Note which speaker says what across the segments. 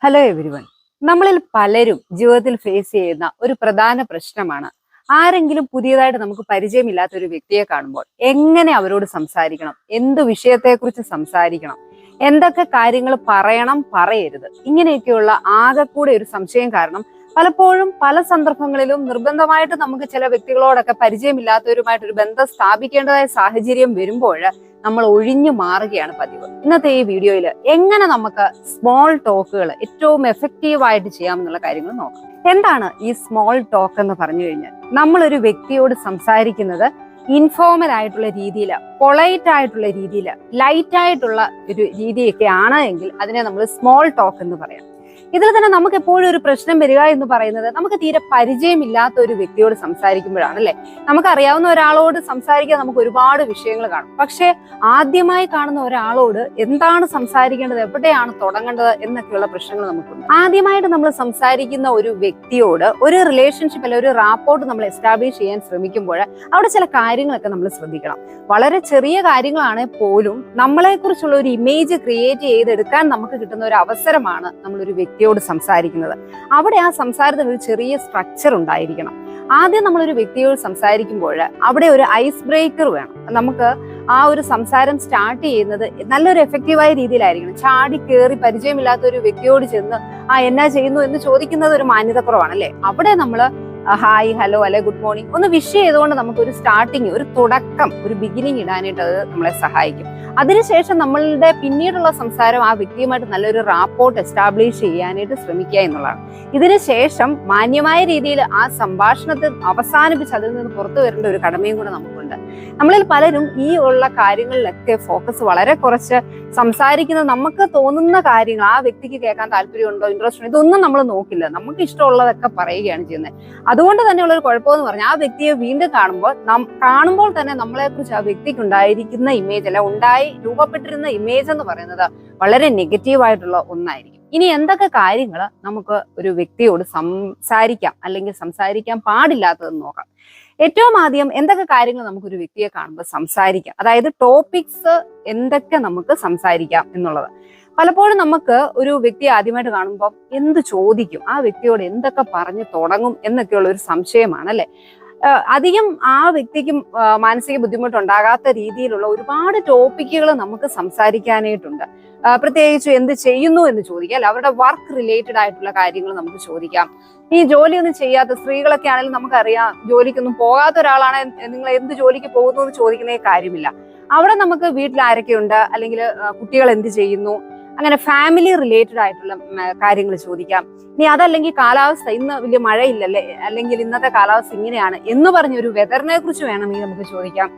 Speaker 1: Hello everyone. നമ്മളിൽ പലരും ജീവിതത്തിൽ ഫേസ് ചെയ്യുന്ന ഒരു പ്രധാന പ്രശ്നമാണ് ആരെങ്കിലും പുതിയതായിട്ട് നമുക്ക് പരിചയമില്ലാത്ത ഒരു വ്യക്തിയെ കാണുമ്പോൾ എങ്ങനെ അവരോട് സംസാരിക്കണം, എന്ത് വിഷയത്തെക്കുറിച്ച് സംസാരിക്കണം, എന്തൊക്കെ കാര്യങ്ങൾ പറയണം പറയരുത്, ഇങ്ങനെയൊക്കെയുള്ള ആകെക്കൂടെ ഒരു സംശയം കാരണം പലപ്പോഴും പല സന്ദർഭങ്ങളിലും നിർബന്ധമായിട്ട് നമുക്ക് ചില വ്യക്തികളോടൊക്കെ പരിചയമില്ലാത്തവരുമായിട്ട് ഒരു ബന്ധം സ്ഥാപിക്കേണ്ടതായ സാഹചര്യം വരുമ്പോൾ നമ്മൾ ഒഴിഞ്ഞു മാറുകയാണ് പതിവ്. ഇന്നത്തെ ഈ വീഡിയോയിൽ എങ്ങനെ നമുക്ക് സ്മോൾ ടോക്കുകൾ ഏറ്റവും എഫക്റ്റീവായിട്ട് ചെയ്യാമെന്നുള്ള കാര്യങ്ങൾ നോക്കാം. എന്താണ് ഈ സ്മോൾ ടോക്ക് എന്ന് പറഞ്ഞു കഴിഞ്ഞാൽ, നമ്മളൊരു വ്യക്തിയോട് സംസാരിക്കുന്നത് ഇൻഫോർമൽ ആയിട്ടുള്ള രീതിയിൽ, പൊളൈറ്റ് ആയിട്ടുള്ള രീതിയിൽ, ലൈറ്റ് ആയിട്ടുള്ള ഒരു രീതിയൊക്കെ ആണ് എങ്കിൽ അതിനെ നമ്മൾ സ്മോൾ ടോക്ക് എന്ന് പറയാം. ഇതിൽ തന്നെ നമുക്ക് എപ്പോഴും ഒരു പ്രശ്നം വരിക എന്ന് പറയുന്നത്, നമുക്ക് തീരെ പരിചയമില്ലാത്ത ഒരു വ്യക്തിയോട് സംസാരിക്കുമ്പോഴാണ് അല്ലെ. നമുക്കറിയാവുന്ന ഒരാളോട് സംസാരിക്കാൻ നമുക്ക് ഒരുപാട് വിഷയങ്ങൾ കാണും. പക്ഷെ ആദ്യമായി കാണുന്ന ഒരാളോട് എന്താണ് സംസാരിക്കേണ്ടത്, എവിടെയാണ് തുടങ്ങേണ്ടത് എന്നൊക്കെയുള്ള പ്രശ്നങ്ങൾ നമുക്കുണ്ട്. ആദ്യമായിട്ട് നമ്മൾ സംസാരിക്കുന്ന ഒരു വ്യക്തിയോട് ഒരു റിലേഷൻഷിപ്പ് അല്ലെ ഒരു റാപ്പോർട്ട് നമ്മൾ എസ്റ്റാബ്ലിഷ് ചെയ്യാൻ ശ്രമിക്കുമ്പോൾ അവിടെ ചില കാര്യങ്ങളൊക്കെ നമ്മൾ ശ്രദ്ധിക്കണം. വളരെ ചെറിയ കാര്യങ്ങളാണെങ്കിൽ പോലും നമ്മളെ കുറിച്ചുള്ള ഒരു ഇമേജ് ക്രിയേറ്റ് ചെയ്തെടുക്കാൻ നമുക്ക് കിട്ടുന്ന ഒരു അവസരമാണ് നമ്മളൊരു വ്യക്തിയോട് സംസാരിക്കുന്നത്. അവിടെ ആ സംസാരത്തിന് ഒരു ചെറിയ സ്ട്രക്ചർ ഉണ്ടായിരിക്കണം. ആദ്യം നമ്മളൊരു വ്യക്തിയോട് സംസാരിക്കുമ്പോൾ അവിടെ ഒരു ഐസ് ബ്രേക്കർ വേണം. നമുക്ക് ആ ഒരു സംസാരം സ്റ്റാർട്ട് ചെയ്യുന്നത് നല്ലൊരു എഫക്റ്റീവായ രീതിയിലായിരിക്കണം. ചാടി കയറി പരിചയമില്ലാത്ത ഒരു വ്യക്തിയോട് ചെന്ന് എന്നാ ചെയ്യുന്നു എന്ന് ചോദിക്കുന്നത് ഒരു മാന്യതക്കുറവാണ് അല്ലെ. അവിടെ നമ്മൾ ഹായ്, ഹലോ, അല്ലെ ഗുഡ് മോർണിംഗ് ഒന്ന് വിഷ് ചെയ്തുകൊണ്ട് നമുക്കൊരു സ്റ്റാർട്ടിങ്, ഒരു തുടക്കം, ഒരു ബിഗിനിങ് ഇടാനായിട്ട് അത് നമ്മളെ സഹായിക്കും. അതിനുശേഷം നമ്മളുടെ പിന്നീടുള്ള സംസാരം ആ വ്യക്തിയുമായിട്ട് നല്ലൊരു റാപ്പോർട്ട് എസ്റ്റാബ്ലിഷ് ചെയ്യാനായിട്ട് ശ്രമിക്കുക എന്നുള്ളതാണ്. ഇതിനുശേഷം മാന്യമായ രീതിയിൽ ആ സംഭാഷണത്തെ അവസാനിപ്പിച്ച് അതിൽ നിന്ന് പുറത്തു വരേണ്ട ഒരു കടമയും കൂടെ നമുക്കുണ്ട്. നമ്മളിൽ പലരും ഈ ഉള്ള കാര്യങ്ങളിലൊക്കെ ഫോക്കസ് വളരെ കുറച്ച് സംസാരിക്കുന്നത്, നമുക്ക് തോന്നുന്ന കാര്യങ്ങൾ, ആ വ്യക്തിക്ക് കേൾക്കാൻ താല്പര്യമുണ്ടോ, ഇൻട്രസ്റ്റ് ഉണ്ടോ, ഇതൊന്നും നമ്മൾ നോക്കില്ല. നമുക്ക് ഇഷ്ടമുള്ളതൊക്കെ പറയുകയാണ് ചെയ്യുന്നത്. അതുകൊണ്ട് തന്നെയുള്ള ഒരു കുഴപ്പമെന്ന് പറഞ്ഞാൽ ആ വ്യക്തിയെ വീണ്ടും കാണുമ്പോൾ തന്നെ നമ്മളെ കുറിച്ച് ആ വ്യക്തിക്ക് ഉണ്ടായിരിക്കുന്ന ഇമേജ് അല്ല രൂപപ്പെട്ടിരുന്ന ഇമേജ് എന്ന് പറയുന്നത് വളരെ നെഗറ്റീവായിട്ടുള്ള ഒന്നായിരിക്കും. ഇനി എന്തൊക്കെ കാര്യങ്ങൾ നമുക്ക് ഒരു വ്യക്തിയോട് സംസാരിക്കാം അല്ലെങ്കിൽ സംസാരിക്കാൻ പാടില്ലാത്തതെന്ന് നോക്കാം. ഏറ്റവും ആദ്യം എന്തൊക്കെ കാര്യങ്ങൾ നമുക്കൊരു വ്യക്തിയെ കാണുമ്പോൾ സംസാരിക്കാം, അതായത് ടോപ്പിക്സ് എന്തൊക്കെ നമുക്ക് സംസാരിക്കാം എന്നുള്ളത്. പലപ്പോഴും നമുക്ക് ഒരു വ്യക്തിയെ ആദ്യമായിട്ട് കാണുമ്പോൾ എന്ത് ചോദിക്കും, ആ വ്യക്തിയോട് എന്തൊക്കെ പറഞ്ഞു തുടങ്ങും എന്നൊക്കെയുള്ള ഒരു സംശയമാണ് അല്ലെ. അധികം ആ വ്യക്തിക്ക് മാനസിക ബുദ്ധിമുട്ടുണ്ടാകാത്ത രീതിയിലുള്ള ഒരുപാട് ടോപ്പിക്കുകൾ നമുക്ക് സംസാരിക്കാനായിട്ടുണ്ട്. പ്രത്യേകിച്ച് എന്ത് ചെയ്യുന്നു എന്ന് ചോദിക്കാം, അല്ല അവരുടെ വർക്ക് റിലേറ്റഡ് ആയിട്ടുള്ള കാര്യങ്ങൾ നമുക്ക് ചോദിക്കാം. ഈ ജോലിയൊന്നും ചെയ്യാത്ത സ്ത്രീകളൊക്കെ ആണെങ്കിലും നമുക്കറിയാം, ജോലിക്കൊന്നും പോകാത്ത ഒരാളാണ് നിങ്ങൾ എന്ത് ജോലിക്ക് പോകുന്നു എന്ന് ചോദിക്കുന്നേ കാര്യമില്ല. അവിടെ നമുക്ക് വീട്ടിൽ ആരൊക്കെയുണ്ട്, അല്ലെങ്കിൽ കുട്ടികൾ എന്ത് ചെയ്യുന്നു, അങ്ങനെ ഫാമിലി റിലേറ്റഡ് ആയിട്ടുള്ള കാര്യങ്ങൾ ചോദിക്കാം. ഇനി അതല്ലെങ്കിൽ കാലാവസ്ഥ, ഇന്ന് വലിയ മഴയില്ലല്ലേ, അല്ലെങ്കിൽ ഇന്നത്തെ കാലാവസ്ഥ ഇങ്ങനെയാണ് എന്ന് പറഞ്ഞൊരു വെതറിനെ കുറിച്ച് വേണമെങ്കിൽ നമുക്ക് ചോദിക്കാം.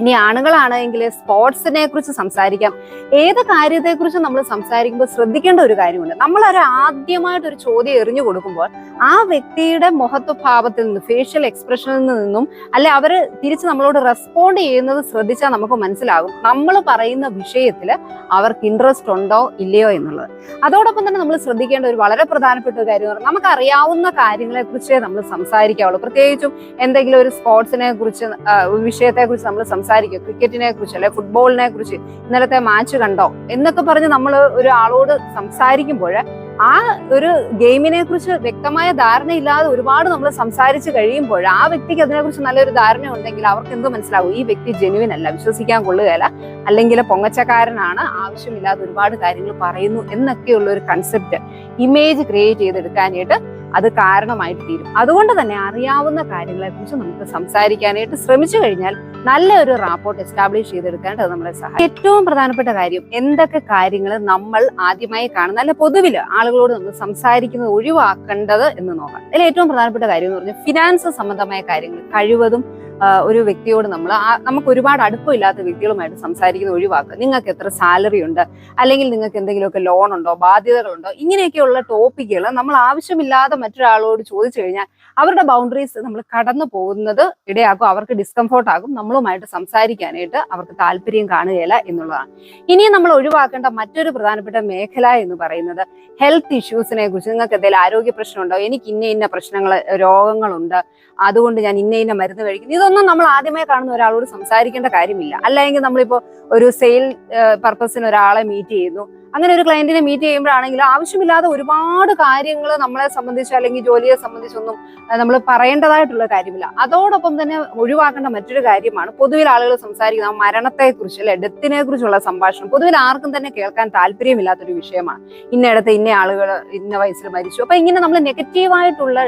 Speaker 1: ഇനി ആണുങ്ങളാണെങ്കിൽ സ്പോർട്സിനെ കുറിച്ച് സംസാരിക്കാം. ഏത് കാര്യത്തെക്കുറിച്ച് നമ്മൾ സംസാരിക്കുമ്പോൾ ശ്രദ്ധിക്കേണ്ട ഒരു കാര്യമുണ്ട്. നമ്മളൊരു ആദ്യമായിട്ടൊരു ചോദ്യം എറിഞ്ഞു കൊടുക്കുമ്പോൾ ആ വ്യക്തിയുടെ മുഖത്വഭാവത്തിൽ നിന്ന്, ഫേഷ്യൽ എക്സ്പ്രഷനിൽ നിന്നും അല്ലെ അവര് തിരിച്ച് നമ്മളോട് റെസ്പോണ്ട് ചെയ്യുന്നത് ശ്രദ്ധിച്ചാൽ നമുക്ക് മനസ്സിലാകും നമ്മൾ പറയുന്ന വിഷയത്തിൽ അവർക്ക് ഇൻട്രസ്റ്റ് ഉണ്ടോ ഇല്ലയോ എന്നുള്ളത്. അതോടൊപ്പം തന്നെ നമ്മൾ ശ്രദ്ധിക്കേണ്ട ഒരു വളരെ പ്രധാനപ്പെട്ട ഒരു കാര്യം എന്ന് പറഞ്ഞാൽ, നമുക്ക് അറിയാവുന്ന കാര്യങ്ങളെ കുറിച്ചേ നമ്മൾ സംസാരിക്കാവുള്ളൂ. പ്രത്യേകിച്ചും എന്തെങ്കിലും ഒരു സ്പോർട്സിനെ കുറിച്ച് വിഷയത്തെ കുറിച്ച് നമ്മൾ സംസാരിക്കും, ക്രിക്കറ്റിനെ കുറിച്ച് അല്ലെ ഫുട്ബോളിനെ കുറിച്ച്, ഇന്നലത്തെ മാച്ച് കണ്ടോ എന്നൊക്കെ പറഞ്ഞ് നമ്മൾ ഒരാളോട് സംസാരിക്കുമ്പോൾ ആ ഒരു ഗെയിമിനെ കുറിച്ച് വ്യക്തമായ ധാരണയില്ലാതെ ഒരുപാട് നമ്മൾ സംസാരിച്ച് കഴിയുമ്പോൾ ആ വ്യക്തിക്ക് അതിനെക്കുറിച്ച് നല്ലൊരു ധാരണ ഉണ്ടെങ്കിൽ അവർക്ക് എന്ത് മനസ്സിലാവും, ഈ വ്യക്തി ജെന്യുവിൻ അല്ല, വിശ്വസിക്കാൻ കൊള്ളുകയല്ല, അല്ലെങ്കിൽ പൊങ്ങച്ചക്കാരനാണ്, ആവശ്യമില്ലാതെ ഒരുപാട് കാര്യങ്ങൾ പറയുന്നു എന്നൊക്കെയുള്ള ഒരു കൺസെപ്റ്റ്, ഇമേജ് ക്രിയേറ്റ് ചെയ്തെടുക്കാനായിട്ട് അത് കാരണമായിട്ട് തീരും. അതുകൊണ്ട് തന്നെ അറിയാവുന്ന കാര്യങ്ങളെ കുറിച്ച് നമുക്ക് സംസാരിക്കാനായിട്ട് ശ്രമിച്ചു കഴിഞ്ഞാൽ നല്ലൊരു റാപ്പോർട്ട് എസ്റ്റാബ്ലിഷ് ചെയ്തെടുക്കാനായിട്ട് അത് നമ്മളെ സഹായിക്കും. ഏറ്റവും പ്രധാനപ്പെട്ട കാര്യം, എന്തൊക്കെ കാര്യങ്ങൾ നമ്മൾ ആദ്യമായി കാണുന്ന അല്ല പൊതുവിൽ ആളുകളോട് നമ്മൾ സംസാരിക്കുന്നത് ഒഴിവാക്കേണ്ടത് എന്ന് നോക്കാം. അതിൽ ഏറ്റവും പ്രധാനപ്പെട്ട കാര്യം എന്ന് പറഞ്ഞാൽ ഫിനാൻസ് സംബന്ധമായ കാര്യങ്ങൾ കഴിവതും ഒരു വ്യക്തിയോട് നമുക്ക് ഒരുപാട് അടുപ്പമില്ലാത്ത വ്യക്തികളുമായിട്ട് സംസാരിക്കുന്നത് ഒഴിവാക്കുക. നിങ്ങൾക്ക് എത്ര സാലറി ഉണ്ട്, അല്ലെങ്കിൽ നിങ്ങൾക്ക് എന്തെങ്കിലുമൊക്കെ ലോൺ ഉണ്ടോ, ബാധ്യതകളുണ്ടോ, ഇങ്ങനെയൊക്കെയുള്ള ടോപ്പിക്കുകൾ നമ്മൾ ആവശ്യമില്ലാതെ മറ്റൊരാളോട് ചോദിച്ചു കഴിഞ്ഞാൽ അവരുടെ ബൗണ്ടറീസ് നമ്മൾ കടന്നു പോകുന്നത് ഇടയാക്കും, അവർക്ക് ഡിസ്കംഫോർട്ട് ആകും, നമ്മളുമായിട്ട് സംസാരിക്കാനായിട്ട് അവർക്ക് താല്പര്യം കാണുകയില്ല എന്നുള്ളതാണ്. ഇനിയും നമ്മൾ ഒഴിവാക്കേണ്ട മറ്റൊരു പ്രധാനപ്പെട്ട മേഖല എന്ന് പറയുന്നത് ഹെൽത്ത് ഇഷ്യൂസിനെ കുറിച്ച്. നിങ്ങൾക്ക് എന്തെങ്കിലും ആരോഗ്യ പ്രശ്നമുണ്ടോ, എനിക്ക് ഇന്ന പ്രശ്നങ്ങൾ, രോഗങ്ങളുണ്ട്, അതുകൊണ്ട് ഞാൻ ഇന്ന മരുന്ന് കഴിക്കുന്നു, ഇതൊന്നും നമ്മൾ ആദ്യമേ കാണുന്ന ഒരാളോട് സംസാരിക്കേണ്ട കാര്യമില്ല. അല്ലെങ്കിൽ നമ്മളിപ്പോ ഒരു സെയിൽ പർപ്പസിന് ഒരാളെ മീറ്റ് ചെയ്യുന്നു, അങ്ങനെ ഒരു ക്ലയന്റിനെ മീറ്റ് ചെയ്യുമ്പോഴാണെങ്കിൽ ആവശ്യമില്ലാതെ ഒരുപാട് കാര്യങ്ങൾ നമ്മളെ സംബന്ധിച്ച് അല്ലെങ്കിൽ ജോലിയെ സംബന്ധിച്ചൊന്നും നമ്മൾ പറയേണ്ടതായിട്ടുള്ള കാര്യമില്ല. അതോടൊപ്പം തന്നെ ഒഴിവാക്കേണ്ട മറ്റൊരു കാര്യമാണ് പൊതുവിൽ ആളുകൾ സംസാരിക്കുന്ന മരണത്തെക്കുറിച്ച് അല്ലെ ഡെത്തിനെ കുറിച്ചുള്ള സംഭാഷണം. പൊതുവിൽ ആർക്കും തന്നെ കേൾക്കാൻ താല്പര്യമില്ലാത്തൊരു വിഷയമാണ്. ഇന്നയിടത്ത് ഇന്ന ആളുകൾ ഇന്ന വയസ്സിൽ മരിച്ചു. അപ്പൊ ഇങ്ങനെ നമ്മൾ നെഗറ്റീവായിട്ടുള്ള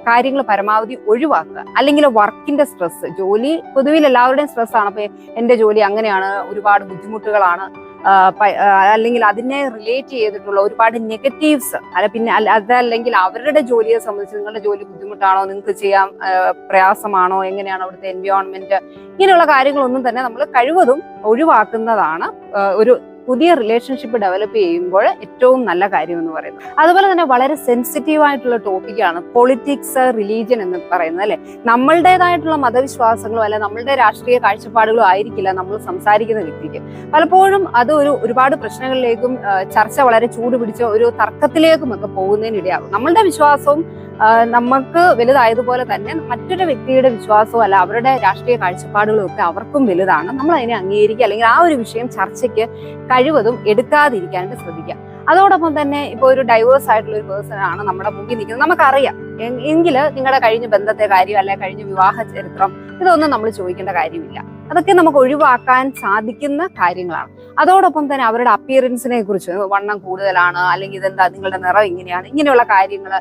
Speaker 1: കാര്യങ്ങൾ പരമാവധി ഒഴിവാക്കുക. അല്ലെങ്കിൽ വർക്കിന്റെ സ്ട്രെസ്, ജോലി പൊതുവിൽ എല്ലാവരുടെയും സ്ട്രെസ്സാണ്. അപ്പൊ എന്റെ ജോലി അങ്ങനെയാണ്, ഒരുപാട് ബുദ്ധിമുട്ടുകളാണ്, അല്ലെങ്കിൽ അതിനെ റിലേറ്റ് ചെയ്തിട്ടുള്ള ഒരുപാട് നെഗറ്റീവ്സ്, പിന്നെ അതല്ലെങ്കിൽ അവരുടെ ജോലിയെ സംബന്ധിച്ച് നിങ്ങളുടെ ജോലി ബുദ്ധിമുട്ടാണോ, നിങ്ങൾക്ക് ചെയ്യാൻ പ്രയാസമാണോ, എങ്ങനെയാണ് അവിടുത്തെ എൻവയോൺമെന്റ്, ഇങ്ങനെയുള്ള കാര്യങ്ങളൊന്നും തന്നെ നമ്മൾ കഴിവതും ഒഴിവാക്കുന്നതാണ് ഒരു പുതിയ റിലേഷൻഷിപ്പ് ഡെവലപ്പ് ചെയ്യുമ്പോൾ ഏറ്റവും നല്ല കാര്യം എന്ന് പറയുന്നത്. അതുപോലെ തന്നെ വളരെ സെൻസിറ്റീവ് ആയിട്ടുള്ള ടോപ്പിക്കാണ് പൊളിറ്റിക്സ്, റിലീജിയൻ എന്ന് പറയുന്നത് അല്ലെ. നമ്മളുടേതായിട്ടുള്ള മതവിശ്വാസങ്ങളോ അല്ലെ നമ്മളുടെ രാഷ്ട്രീയ കാഴ്ചപ്പാടുകളോ ആയിരിക്കില്ല നമ്മൾ സംസാരിക്കുന്ന വ്യക്തിക്ക്. പലപ്പോഴും അത് ഒരുപാട് പ്രശ്നങ്ങളിലേക്കും ചർച്ച വളരെ ചൂടുപിടിച്ച ഒരു തർക്കത്തിലേക്കും ഒക്കെ പോകുന്നതിനിടയാകും. നമ്മളുടെ വിശ്വാസവും നമുക്ക് വലുതായതുപോലെ തന്നെ മറ്റൊരു വ്യക്തിയുടെ വിശ്വാസവും അല്ല അവരുടെ രാഷ്ട്രീയ കാഴ്ചപ്പാടുകളും ഒക്കെ അവർക്കും വലുതാണ്. നമ്മൾ അതിനെ അംഗീകരിക്കുക അല്ലെങ്കിൽ ആ ഒരു വിഷയം ചർച്ചയ്ക്ക് കഴിവതും എടുക്കാതിരിക്കാനായിട്ട് ശ്രദ്ധിക്കുക. അതോടൊപ്പം തന്നെ ഇപ്പൊ ഒരു ഡൈവേഴ്സ് ആയിട്ടുള്ള ഒരു പേഴ്സൺ ആണ് നമ്മുടെ മുമ്പിൽ നിൽക്കുന്നത്, നമുക്കറിയാം എങ്കിൽ നിങ്ങളുടെ കഴിഞ്ഞ ബന്ധത്തെ കാര്യം അല്ലെ കഴിഞ്ഞ വിവാഹ ചരിത്രം ഇതൊന്നും നമ്മൾ ചോദിക്കേണ്ട കാര്യമില്ല. അതൊക്കെ നമുക്ക് ഒഴിവാക്കാൻ സാധിക്കുന്ന കാര്യങ്ങളാണ്. അതോടൊപ്പം തന്നെ അവരുടെ അപ്പിയറൻസിനെ കുറിച്ച്, വണ്ണം കൂടുതലാണ് അല്ലെങ്കിൽ ഇതെന്താ നിങ്ങളുടെ നിറം ഇങ്ങനെയാണ്, ഇങ്ങനെയുള്ള കാര്യങ്ങൾ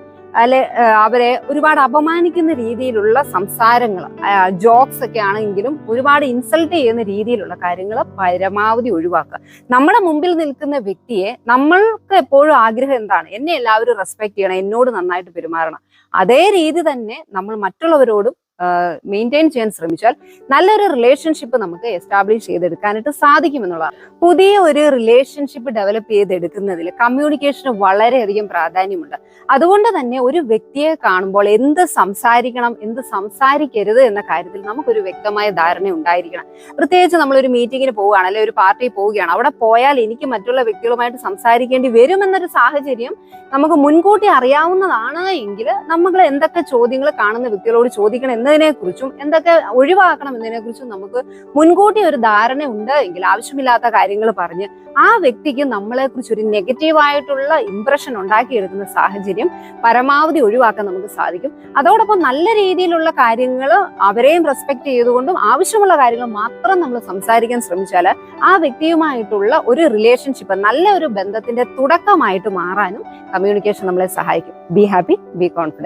Speaker 1: അല്ലെ അവരെ ഒരുപാട് അപമാനിക്കുന്ന രീതിയിലുള്ള സംസാരങ്ങൾ, ജോക്സ് ഒക്കെ ആണെങ്കിലും ഒരുപാട് ഇൻസൾട്ട് ചെയ്യുന്ന രീതിയിലുള്ള കാര്യങ്ങൾ പരമാവധി ഒഴിവാക്കുക. നമ്മുടെ മുമ്പിൽ നിൽക്കുന്ന വ്യക്തിയെ നമ്മൾക്ക് എപ്പോഴും ആഗ്രഹം എന്താണ്, എന്നെ എല്ലാവരും റെസ്പെക്ട് ചെയ്യണം, എന്നോട് നന്നായിട്ട് പെരുമാറണം. അതേ രീതി തന്നെ നമ്മൾ മറ്റുള്ളവരോടും മെയിൻറ്റെയിൻ ചെയ്യാൻ ശ്രമിച്ചാൽ നല്ലൊരു റിലേഷൻഷിപ്പ് നമുക്ക് എസ്റ്റാബ്ലിഷ് ചെയ്തെടുക്കാനായിട്ട് സാധിക്കുമെന്നുള്ളതാണ്. പുതിയ ഒരു റിലേഷൻഷിപ്പ് ഡെവലപ്പ് ചെയ്തെടുക്കുന്നതിൽ കമ്മ്യൂണിക്കേഷന് വളരെയധികം പ്രാധാന്യമുണ്ട്. അതുകൊണ്ട് തന്നെ ഒരു വ്യക്തിയെ കാണുമ്പോൾ എന്ത് സംസാരിക്കണം എന്ത് സംസാരിക്കരുത് എന്ന കാര്യത്തിൽ നമുക്കൊരു വ്യക്തമായ ധാരണ ഉണ്ടായിരിക്കണം. പ്രത്യേകിച്ച് നമ്മളൊരു മീറ്റിങ്ങിന് പോവുകയാണ് അല്ലെങ്കിൽ ഒരു പാർട്ടി പോവുകയാണ്, അവിടെ പോയാൽ എനിക്ക് മറ്റുള്ള വ്യക്തികളുമായിട്ട് സംസാരിക്കേണ്ടി വരുമെന്നൊരു സാഹചര്യം നമുക്ക് മുൻകൂട്ടി അറിയാവുന്നതാണ് എങ്കിൽ നമ്മൾ എന്തൊക്കെ ചോദ്യങ്ങൾ കാണുന്ന വ്യക്തികളോട് ചോദിക്കണം എന്നതിനെ കുറിച്ചും എന്തൊക്കെ ഒഴിവാക്കണം എന്നതിനെ കുറിച്ചും നമുക്ക് മുൻകൂട്ടി ഒരു ധാരണ ഉണ്ട് എങ്കിൽ ആവശ്യമില്ലാത്ത കാര്യങ്ങൾ പറഞ്ഞ് ആ വ്യക്തിക്ക് നമ്മളെ കുറിച്ച് ഒരു നെഗറ്റീവായിട്ടുള്ള ഇംപ്രഷൻ ഉണ്ടാക്കിയെടുക്കുന്ന സാഹചര്യം പരമാവധി ഒഴിവാക്കാൻ നമുക്ക് സാധിക്കും. അതോടൊപ്പം നല്ല രീതിയിലുള്ള കാര്യങ്ങൾ അവരെയും റെസ്പെക്ട് ചെയ്തുകൊണ്ടും ആവശ്യമുള്ള കാര്യങ്ങൾ മാത്രം നമ്മൾ സംസാരിക്കാൻ ശ്രമിച്ചാൽ ആ വ്യക്തിയുമായിട്ടുള്ള ഒരു റിലേഷൻഷിപ്പ് നല്ല ഒരു ബന്ധത്തിന്റെ തുടക്കമായിട്ട് മാറാനും കമ്മ്യൂണിക്കേഷൻ നമ്മളെ സഹായിക്കും. Be happy, B confident.